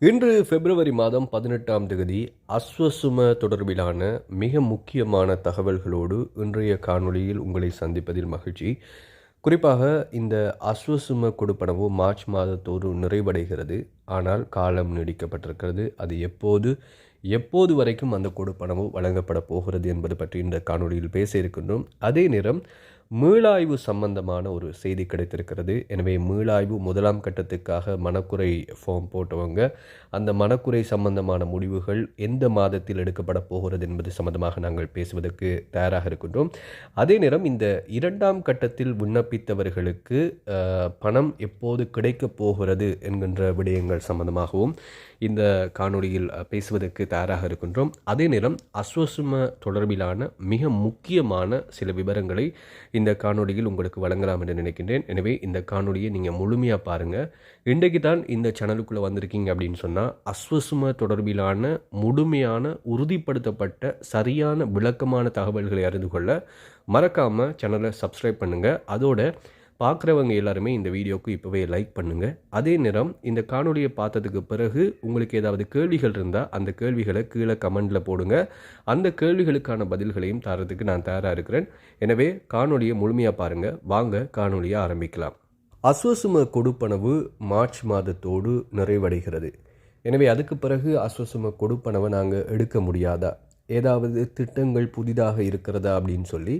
இன்று பிப்ரவரி மாதம் 18ஆம் தேதி அஸ்வசும தொடர்பிலான மிக முக்கியமான தகவல்களோடு இன்றைய காணொளியில் உங்களை சந்திப்பதில் மகிழ்ச்சி. குறிப்பாக இந்த அஸ்வசும கொடுப்பனவு மார்ச் மாதத்தோடு நிறைவடைகிறது. ஆனால் காலம் நீடிக்கப்பட்டிருக்கிறது. அது எப்போது வரைக்கும் அந்த கொடுப்பனவு வழங்கப்பட போகிறது என்பது பற்றி இந்த காணொளியில் பேச இருக்கின்றோம். அதே நேரம் மீளாய்வு சம்பந்தமான ஒரு செய்தி கிடைத்திருக்கிறது. எனவே மீளாய்வு முதலாம் கட்டத்துக்காக மனக்குறை ஃபார்ம் போட்டவங்க அந்த மனக்குறை சம்பந்தமான முடிவுகள் எந்த மாதத்தில் எடுக்கப்பட போகிறது என்பது சம்பந்தமாக நாங்கள் பேசுவதற்கு தயாராக இருக்கின்றோம். அதே நேரம் இந்த இரண்டாம் கட்டத்தில் விண்ணப்பித்தவர்களுக்கு பணம் எப்போது கிடைக்கப் போகிறது என்கின்ற விடயங்கள் சம்பந்தமாகவும் இந்த காணொளியில் பேசுவதற்கு தயாராக இருக்கின்றோம். அதே நேரம் அஸ்வசும தொடர்பிலான மிக முக்கியமான சில விவரங்களை இந்த காணொளியில் உங்களுக்கு வழங்கலாம் என்று நினைக்கின்றேன். எனவே இந்த காணொளியை நீங்கள் முழுமையாக பாருங்கள். இன்றைக்கு தான் இந்த சேனலுக்குள்ளே வந்திருக்கீங்க அப்படின்னு சொன்னால் அஸ்வசும தொடர்பிலான முழுமையான உறுதிப்படுத்தப்பட்ட சரியான விளக்கமான தகவல்களை அறிந்து கொள்ள மறக்காமல் சேனலை சப்ஸ்கிரைப் பண்ணுங்கள். அதோட பார்க்குறவங்க எல்லாருமே இந்த வீடியோவுக்கு இப்போவே லைக் பண்ணுங்கள். அதே நேரம் இந்த காணொலியை பார்த்ததுக்கு பிறகு உங்களுக்கு ஏதாவது கேள்விகள் இருந்தால் அந்த கேள்விகளை கீழே கமெண்டில் போடுங்க. அந்த கேள்விகளுக்கான பதில்களையும் தரத்துக்கு நான் தயாராக இருக்கிறேன். எனவே காணொலியை முழுமையாக பாருங்கள். வாங்க காணொலியை ஆரம்பிக்கலாம். அஸ்வசும கொடுப்பனவு மார்ச் மாதத்தோடு நிறைவடைகிறது. எனவே அதுக்கு பிறகு அஸ்வசும கொடுப்பனவை நாங்கள் எடுக்க முடியாதா, ஏதாவது திட்டங்கள் புதிதாக இருக்கிறதா அப்படின்னு சொல்லி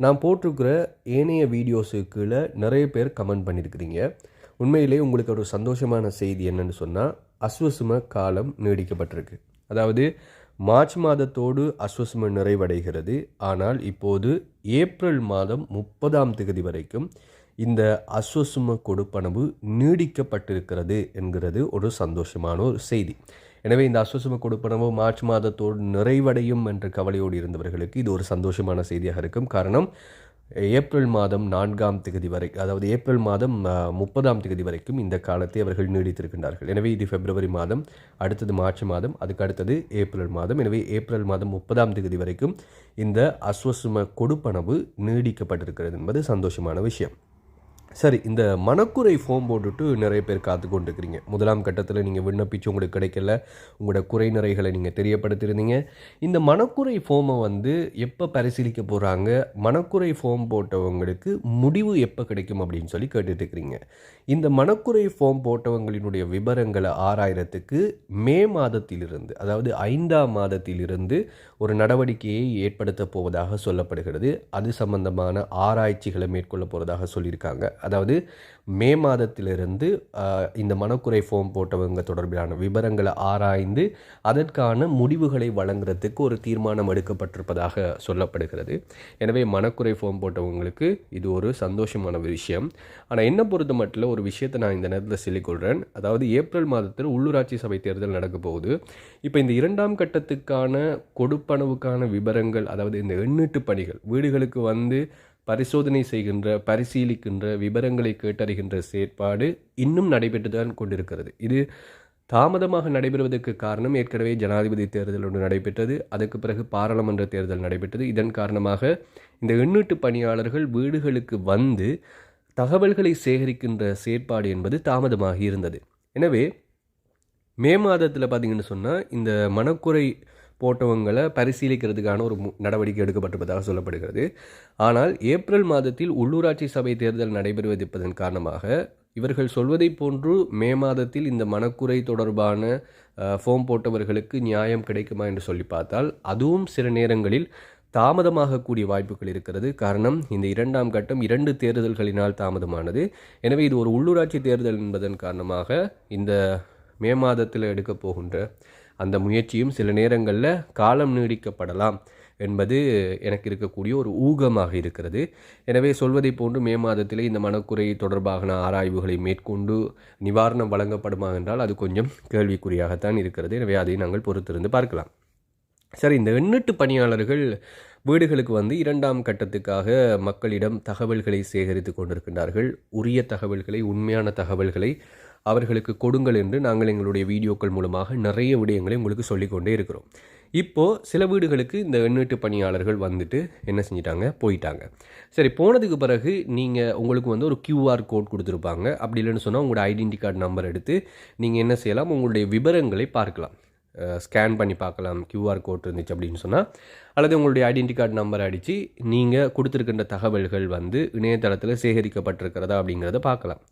நான் போட்டிருக்கிற ஏனைய வீடியோஸுக்குள்ள நிறைய பேர் கமெண்ட் பண்ணியிருக்கிறீங்க. உண்மையிலே உங்களுக்கு ஒரு சந்தோஷமான செய்தி என்னன்னு சொன்னால் அஸ்வசும காலம் நீடிக்கப்பட்டிருக்கு. அதாவது மார்ச் மாதத்தோடு அஸ்வசும நிறைவடைகிறது. ஆனால் இப்போது ஏப்ரல் மாதம் 30ஆம் தேதி வரைக்கும் இந்த அஸ்வசும கொடுப்பனவு நீடிக்கப்பட்டிருக்கிறது என்கிறது ஒரு சந்தோஷமான ஒரு செய்தி. எனவே இந்த அஸ்வசும கொடுப்பனவு மார்ச் மாதத்தோடு நிறைவடையும் என்ற கவலையோடு இருந்தவர்களுக்கு இது ஒரு சந்தோஷமான செய்தியாக இருக்கும். காரணம், ஏப்ரல் மாதம் 4ஆம் தேதி வரை, அதாவது ஏப்ரல் மாதம் 30ஆம் தேதி வரைக்கும் இந்த காலத்தை அவர்கள் நீடித்திருக்கின்றார்கள். எனவே இது பிப்ரவரி மாதம், அடுத்தது மார்ச் மாதம், அதுக்கு அடுத்தது ஏப்ரல் மாதம். எனவே ஏப்ரல் மாதம் 30ஆம் தேதி வரைக்கும் இந்த அஸ்வசும கொடுப்பனவு நீடிக்கப்பட்டிருக்கிறது என்பது சந்தோஷமான விஷயம். சரி, இந்த மனக்குறை ஃபார்ம் போட்டுட்டு நிறைய பேர் காத்து கொண்டுருக்கிறீங்க. முதலாம் கட்டத்தில் நீங்கள் விண்ணப்பிச்சு உங்களுக்கு கிடைக்கல, உங்களோட குறை நிறைகளை நீங்கள் தெரியப்படுத்தியிருந்தீங்க. இந்த மனக்குறை ஃபார்மை எப்போ பரிசீலிக்க போகிறாங்க, மனக்குறை ஃபார்ம் போட்டவங்களுக்கு முடிவு எப்போ கிடைக்கும் அப்படின்னு சொல்லி கேட்டுட்ருக்கிறீங்க. இந்த மனக்குறை ஃபார்ம் போட்டவங்களினுடைய விவரங்களை ஆராயறதுக்கு மே மாதத்திலிருந்து, அதாவது 5ஆம் மாதத்திலிருந்து ஒரு நடவடிக்கையை ஏற்படுத்த போவதாக சொல்லப்படுகிறது. அது சம்பந்தமான ஆராய்ச்சிகளை மேற்கொள்ள போவதாக சொல்லியிருக்காங்க. அதாவது மே மாதத்திலிருந்து இந்த மனக்குறை ஃபார்ம் போட்டவங்க தொடர்பிலான விவரங்களை ஆராய்ந்து அதற்கான முடிவுகளை வழங்குறதுக்கு ஒரு தீர்மானம் எடுக்கப்பட்டிருப்பதாக சொல்லப்படுகிறது. எனவே மனக்குறை ஃபார்ம் போட்டவங்களுக்கு இது ஒரு சந்தோஷமான விஷயம். ஆனால் என்ன பொறுத்த மட்டும் ஒரு விஷயத்தை நான் இந்த நேரத்தில் சொல்லிக்கொள்கிறேன். அதாவது ஏப்ரல் மாதத்தில் உள்ளூராட்சி சபை தேர்தல் நடக்க போகுது. இப்போ இந்த இரண்டாம் கட்டத்துக்கான கொடுப்பனவுக்கான விவரங்கள், அதாவது இந்த எண்ணீட்டு பணிகள், வீடுகளுக்கு பரிசோதனை செய்கின்ற, பரிசீலிக்கின்ற, விவரங்களை கேட்டறிகின்ற செயற்பாடு இன்னும் நடைபெற்று தான் கொண்டிருக்கிறது. இது தாமதமாக நடைபெறுவதற்கு காரணம், ஏற்கனவே ஜனாதிபதி தேர்தல் ஒன்று நடைபெற்றது, அதுக்கு பிறகு பாராளுமன்ற தேர்தல் நடைபெற்றது. இதன் காரணமாக இந்த எண்ணீட்டு பணியாளர்கள் வீடுகளுக்கு தகவல்களை சேகரிக்கின்ற செயற்பாடு என்பது தாமதமாகி இருந்தது. எனவே மே மாதத்தில் பார்த்திங்கன்னு சொன்னால் இந்த மனக்குறை போட்டவங்களை பரிசீலிக்கிறதுக்கான ஒரு நடவடிக்கை எடுக்கப்பட்டிருப்பதாக சொல்லப்படுகிறது. ஆனால் ஏப்ரல் மாதத்தில் உள்ளூராட்சி சபை தேர்தல் நடைபெறுவதன் காரணமாக இவர்கள் சொல்வதை போன்று மே மாதத்தில் இந்த மனக்குறை தொடர்பான ஃபார்ம் போட்டவர்களுக்கு நியாயம் கிடைக்குமா என்று சொல்லி பார்த்தால் அதுவும் சில நேரங்களில் தாமதமாகக்கூடிய வாய்ப்புகள் இருக்கிறது. காரணம், இந்த இரண்டாம் கட்டம் 2 தேர்தல்களினால் தாமதமானது. எனவே இது ஒரு உள்ளூராட்சி தேர்தல் என்பதன் காரணமாக இந்த மே மாதத்தில் எடுக்கப் போகின்ற அந்த முயற்சியும் சில நேரங்களில் காலம் நீடிக்கப்படலாம் என்பது எனக்கு இருக்கக்கூடிய ஒரு ஊகமாக இருக்கிறது. எனவே சொல்வதை போன்று மே மாதத்திலே இந்த மனக்குறை தொடர்பான ஆராய்வுகளை மேற்கொண்டு நிவாரணம் வழங்கப்படுமா என்றால் அது கொஞ்சம் கேள்விக்குறியாகத்தான் இருக்கிறது. எனவே அதை நாங்கள் பொறுத்திருந்து பார்க்கலாம். சரி, இந்த எண்ணீட்டு பணியாளர்கள் வீடுகளுக்கு இரண்டாம் கட்டத்துக்காக மக்களிடம் தகவல்களை சேகரித்து கொண்டிருக்கின்றார்கள். உரிய தகவல்களை, உண்மையான தகவல்களை அவர்களுக்கு கொடுங்கள் என்று நாங்கள் எங்களுடைய வீடியோக்கள் மூலமாக நிறைய விடயங்களை உங்களுக்கு சொல்லிக்கொண்டே இருக்கிறோம். இப்போது சில வீடுகளுக்கு இந்த எண்ணீட்டு பணியாளர்கள் வந்துட்டு என்ன செஞ்சிட்டாங்க, போயிட்டாங்க. சரி, போனதுக்கு பிறகு நீங்கள் உங்களுக்கு வந்து ஒரு QR கோட் கொடுத்துருப்பாங்க. அப்படி இல்லைன்னு சொன்னால் உங்களோட ஐடென்டி கார்டு நம்பர் எடுத்து நீங்கள் என்ன செய்யலாம், உங்களுடைய விவரங்களை பார்க்கலாம், ஸ்கேன் பண்ணி பார்க்கலாம். QR கோட் இருந்துச்சு அப்படின்னு சொன்னால், அல்லது உங்களுடைய ஐடென்டி கார்டு நம்பர் அடித்து நீங்கள் கொடுத்துருக்கின்ற தகவல்கள் வந்து இணையதளத்தில் சேகரிக்கப்பட்டிருக்கிறதா அப்படிங்கிறத பார்க்கலாம்.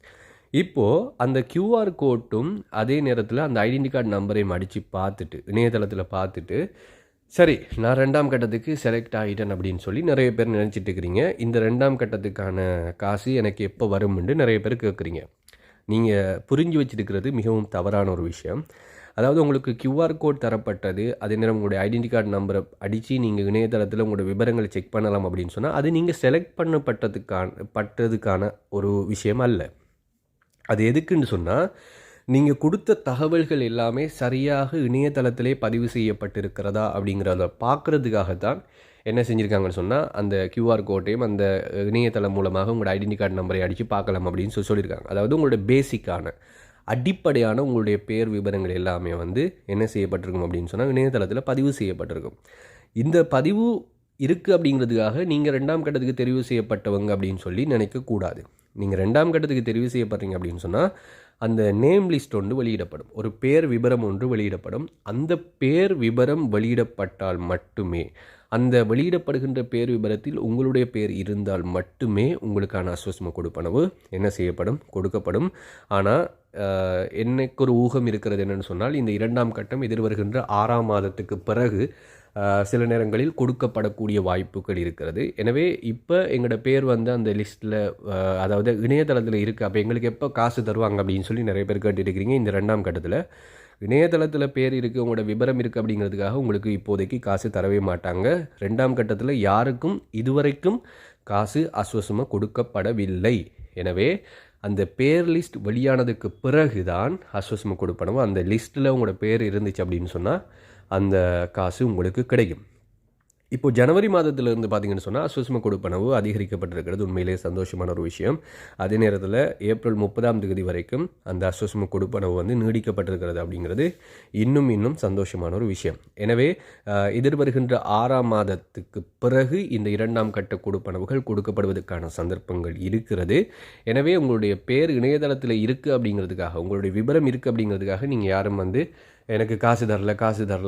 இப்போது அந்த QR கோட்டும் அதே நேரத்தில் அந்த ஐடென்டி கார்டு நம்பரையும் அடித்து பார்த்துட்டு இணையதளத்தில் பார்த்துட்டு, சரி நான் 2ஆம் கட்டத்துக்கு செலக்ட் ஆகிட்டேன் அப்படின்னு சொல்லி நிறைய பேர் நினச்சிட்டு இருக்கிறீங்க. இந்த 2ஆம் கட்டத்துக்கான காசு எனக்கு எப்போ வரும்னு நிறைய பேர் கேட்குறீங்க. நீங்கள் புரிஞ்சு வச்சுருக்கிறது மிகவும் தவறான ஒரு விஷயம். அதாவது உங்களுக்கு QR கோட் தரப்பட்டது, அதே நேரம் உங்களுடைய ஐடென்டி கார்டு நம்பரை அடித்து நீங்கள் இணையதளத்தில் உங்களோட விவரங்களை செக் பண்ணலாம் அப்படின்னு சொன்னால், அது நீங்கள் செலக்ட் பட்டதுக்கான ஒரு விஷயம் அல்ல. அது எதுக்குன்னு சொன்னால், நீங்கள் கொடுத்த தகவல்கள் எல்லாமே சரியாக இணையதளத்திலே பதிவு செய்யப்பட்டிருக்கிறதா அப்படிங்கிறத பார்க்குறதுக்காகத்தான் என்ன செஞ்சுருக்காங்கன்னு சொன்னால், அந்த QR கோட்டையும் அந்த இணையதளம் மூலமாக உங்களோட ஐடென்டி கார்டு நம்பரை அடித்து பார்க்கலாம் அப்படின்னு சொல்லியிருக்காங்க. அதாவது உங்களோட பேசிக்கான அடிப்படையான உங்களுடைய பேர் விவரங்கள் எல்லாமே வந்து என்ன செய்யப்பட்டிருக்கும் அப்படின்னு சொன்னால், இணையதளத்தில் பதிவு செய்யப்பட்டிருக்கும். இந்த பதிவு இருக்குது அப்படிங்கிறதுக்காக நீங்கள் 2ஆம் கட்டத்துக்கு தெரிவு செய்யப்பட்டவங்க அப்படின்னு சொல்லி நினைக்கக்கூடாது. நீங்கள் 2ஆம் கட்டத்துக்கு தெரிவு செய்யப்படுறீங்க அப்படின்னு சொன்னால், அந்த நேம் லிஸ்ட் ஒன்று வெளியிடப்படும், ஒரு பேர் விபரம் ஒன்று வெளியிடப்படும். அந்த பேர் விபரம் வெளியிடப்பட்டால் மட்டுமே, அந்த வெளியிடப்படுகின்ற பேர் விபரத்தில் உங்களுடைய பேர் இருந்தால் மட்டுமே உங்களுக்கான அஸ்வஸ்ம கொடுப்பனவு என்ன செய்யப்படும், கொடுக்கப்படும். ஆனால் எனக்கு ஒரு ஊகம் இருக்கிறது என்னென்னு சொன்னால், இந்த 2ஆம் கட்டம் எதிர்வருகின்ற 6ஆம் மாதத்துக்கு பிறகு சில நேரங்களில் கொடுக்கப்படக்கூடிய வாய்ப்புகள் இருக்கிறது. எனவே இப்போ எங்களோட பேர் வந்து அந்த லிஸ்ட்டில், அதாவது இணையதளத்தில் இருக்குது. அப்போ எங்களுக்கு எப்போ காசு தருவாங்க அப்படின்னு சொல்லி நிறைய பேர் கேட்டுருக்கிறீங்க. இந்த 2ஆம் கட்டத்தில் இணையதளத்தில் பேர் இருக்குது, உங்களோட விபரம் இருக்குது அப்படிங்கிறதுக்காக உங்களுக்கு இப்போதைக்கு காசு தரவே மாட்டாங்க. 2ஆம் கட்டத்தில் யாருக்கும் இதுவரைக்கும் காசு அஸ்வசமாக கொடுக்கப்படவில்லை. எனவே அந்த பேர் லிஸ்ட் வெளியானதுக்கு பிறகு தான் அஸ்வசமாக கொடுப்பனவும். அந்த லிஸ்ட்டில் உங்களோட பேர் இருந்துச்சு அப்படின்னு சொன்னால் அந்த காசு உங்களுக்கு கிடைக்கும். இப்போது ஜனவரி மாதத்திலிருந்து பார்த்தீங்கன்னு சொன்னால் அஸ்வஸ்ம கொடுப்பனவு அதிகரிக்கப்பட்டிருக்கிறது. உண்மையிலே சந்தோஷமான ஒரு விஷயம். அதே நேரத்தில் ஏப்ரல் 30ஆம் தேதி வரைக்கும் அந்த அஸ்வஸ்ம கொடுப்பனவு வந்து நீடிக்கப்பட்டிருக்கிறது அப்படிங்கிறது இன்னும் சந்தோஷமான ஒரு விஷயம். எனவே எதிர்வருகின்ற 6ஆம் மாதத்துக்கு பிறகு இந்த 2ஆம் கட்ட கொடுப்பனவுகள் கொடுக்கப்படுவதற்கான சந்தர்ப்பங்கள் இருக்கிறது. எனவே உங்களுடைய பேர் இணையதளத்தில் இருக்குது அப்படிங்கிறதுக்காக, உங்களுடைய விபரம் இருக்குது அப்படிங்கிறதுக்காக நீங்கள் யாரும் வந்து எனக்கு காசு தரல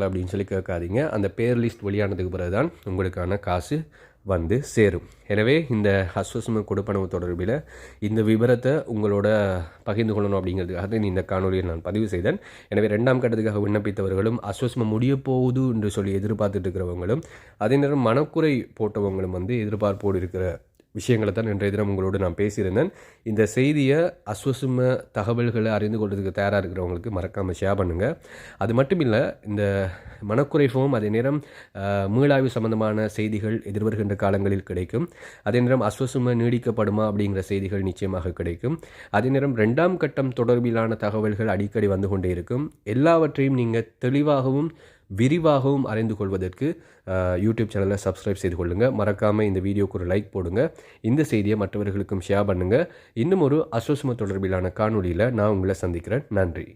அப்படின்னு சொல்லி கேட்காதீங்க. அந்த பேர் லிஸ்ட் வெளியானதுக்கு பிறகு தான் உங்களுக்கான காசு வந்து சேரும். எனவே இந்த அஸ்வஸ்ம கொடுப்பனவு தொடர்பில் இந்த விபரத்தை உங்களோட பகிர்ந்து கொள்ளணும் அப்படிங்கிறதுக்காக இந்த காணொலியை நான் பதிவு செய்தேன். எனவே 2ஆம் கட்டத்துக்காக விண்ணப்பித்தவர்களும், அஸ்வஸ்மம் முடிய போகுது என்று சொல்லி எதிர்பார்த்துட்டு இருக்கிறவங்களும், அதே நேரம் மனக்குறை போட்டவங்களும் வந்து எதிர்பார்ப்போடு இருக்கிற விஷயங்களை தான் இன்றைய தினம் உங்களோடு நான் பேசியிருந்தேன். இந்த செய்தியை அஸ்வசும தகவல்களை அறிந்து கொள்வதற்கு தயாராக இருக்கிறவங்களுக்கு மறக்காமல் ஷேர் பண்ணுங்கள். அது மட்டும் இல்லை, இந்த மனக்குறைவும் அதே நேரம் மீளாய்வு சம்பந்தமான செய்திகள் எதிர்வருகின்ற காலங்களில் கிடைக்கும். அதே நேரம் அஸ்வசும நீடிக்கப்படுமா அப்படிங்கிற செய்திகள் நிச்சயமாக கிடைக்கும். அதே நேரம் 2ஆம் கட்டம் தொடர்பிலான தகவல்கள் அடிக்கடி வந்து கொண்டே இருக்கும். எல்லாவற்றையும் நீங்கள் தெளிவாகவும் விரிவாகவும் அறிந்து கொள்வதற்கு யூடியூப் சேனலை சப்ஸ்கிரைப் செய்து கொள்ளுங்கள். மறக்காமல் இந்த வீடியோக்கு ஒரு லைக் போடுங்க. இந்த செய்தியை மற்றவர்களுக்கும் ஷேர் பண்ணுங்கள். இன்னும் ஒரு அஸ்வஸ்ம தொடர்பிலான காணொலியில் நான் உங்களை சந்திக்கிறேன். நன்றி.